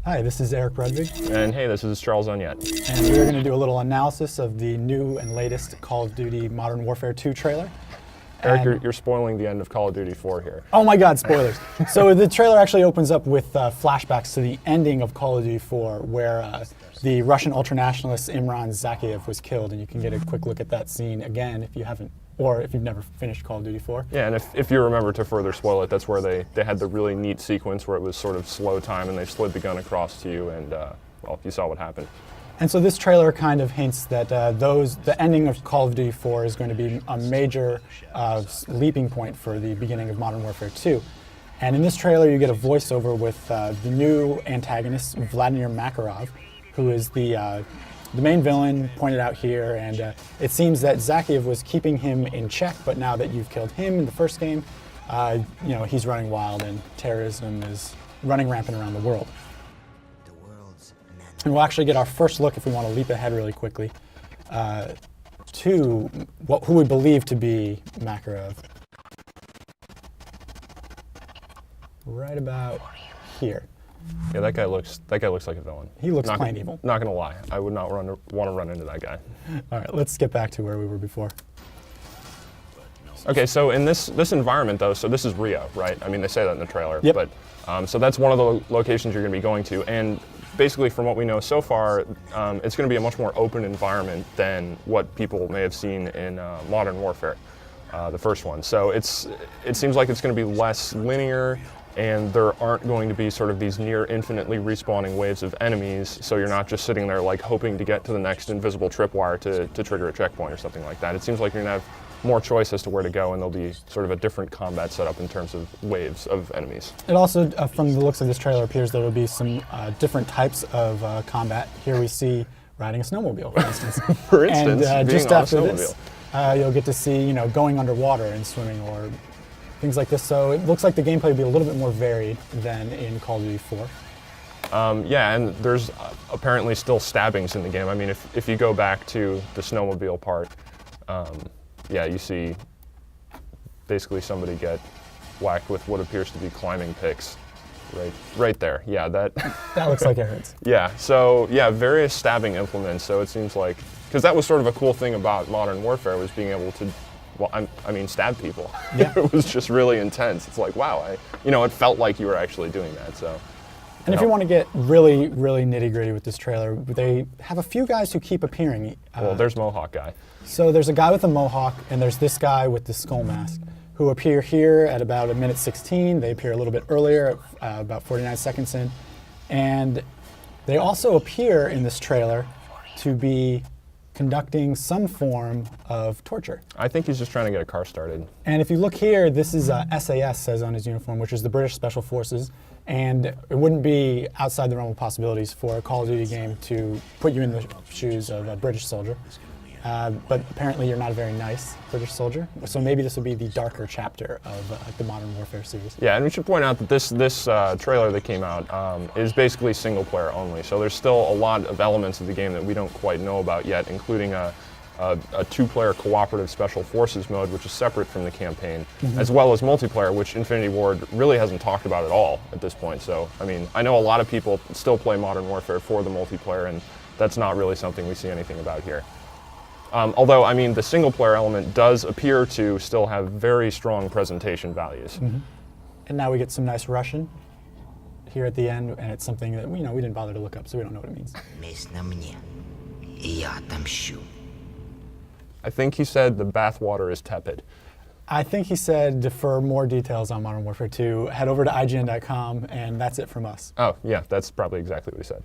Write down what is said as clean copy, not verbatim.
Hi, this is Eric Rudvig. And hey, this is Charles Onyet. And we're going to do a little analysis of the new and latest Call of Duty Modern Warfare 2 trailer. Eric, you're spoiling the end of Call of Duty 4 here. Oh my God, spoilers. So the trailer actually opens up with flashbacks to the ending of Call of Duty 4, where the Russian ultranationalist Imran Zakhaev was killed, and you can get a quick look at that scene again if you haven't, or if you've never finished Call of Duty 4. Yeah, and if you remember, to further spoil it, that's where they had the really neat sequence where it was sort of slow time and they slid the gun across to you, and well, you saw what happened. And so this trailer kind of hints that the ending of Call of Duty 4 is going to be a major leaping point for the beginning of Modern Warfare 2. And in this trailer, you get a voiceover with the new antagonist, Vladimir Makarov, who is the main villain pointed out here. And it seems that Zakhaev was keeping him in check, but now that you've killed him in the first game, he's running wild and terrorism is running rampant around the world. And we'll actually get our first look, if we want to leap ahead really quickly, to who we believe to be Makarov. Right about here. Yeah, that guy looks like a villain. He looks plain evil. Not gonna lie, I would not want to run into that guy. All right, let's get back to where we were before. Okay, so in this environment though, so this is Rio, right? I mean, they say that in the trailer. Yep. But so that's one of the locations you're going to be going to, and basically from what we know so far, it's going to be a much more open environment than what people may have seen in Modern Warfare, the first one. So it seems like it's going to be less linear, and there aren't going to be sort of these near infinitely respawning waves of enemies, so you're not just sitting there like hoping to get to the next invisible tripwire to trigger a checkpoint or something like that. It seems like you're going to have more choice as to where to go, and there'll be sort of a different combat setup in terms of waves of enemies. It also, from the looks of this trailer, appears there will be some different types of combat. Here we see riding a snowmobile, for instance. For instance, and being just on a after snowmobile. this, you'll get to see going underwater and swimming or things like this. So it looks like the gameplay will be a little bit more varied than in Call of Duty 4. Yeah, and there's apparently still stabbings in the game. I mean, if you go back to the snowmobile part, yeah, you see basically somebody get whacked with what appears to be climbing picks right there. Yeah, that looks like Aaron's. Yeah, so yeah, various stabbing implements. So it seems like, because that was sort of a cool thing about Modern Warfare, was being able to, well, I mean, stab people. Yeah. It was just really intense. It's like, wow, it felt like you were actually doing that. So. And if you want to get really, really nitty-gritty with this trailer, they have a few guys who keep appearing. Well, there's Mohawk guy. So there's a guy with a mohawk, and there's this guy with the skull mask, who appear here at about 1:16. They appear a little bit earlier, about 49 seconds in. And they also appear in this trailer to be conducting some form of torture. I think he's just trying to get a car started. And if you look here, this is SAS, says on his uniform, which is the British Special Forces. And it wouldn't be outside the realm of possibilities for a Call of Duty game to put you in the shoes of a British soldier. But apparently you're not a very nice British soldier, so maybe this will be the darker chapter of the Modern Warfare series. Yeah, and we should point out that this trailer that came out is basically single player only, so there's still a lot of elements of the game that we don't quite know about yet, including a two-player cooperative special forces mode, which is separate from the campaign, as well as multiplayer, which Infinity Ward really hasn't talked about at all at this point. So, I mean, I know a lot of people still play Modern Warfare for the multiplayer, and that's not really something we see anything about here. Although, I mean, the single-player element does appear to still have very strong presentation values. And now we get some nice Russian here at the end, and it's something that we didn't bother to look up, so we don't know what it means. I think he said the bathwater is tepid. I think he said, for more details on Modern Warfare 2, head over to IGN.com, and that's it from us. Oh, yeah, that's probably exactly what he said.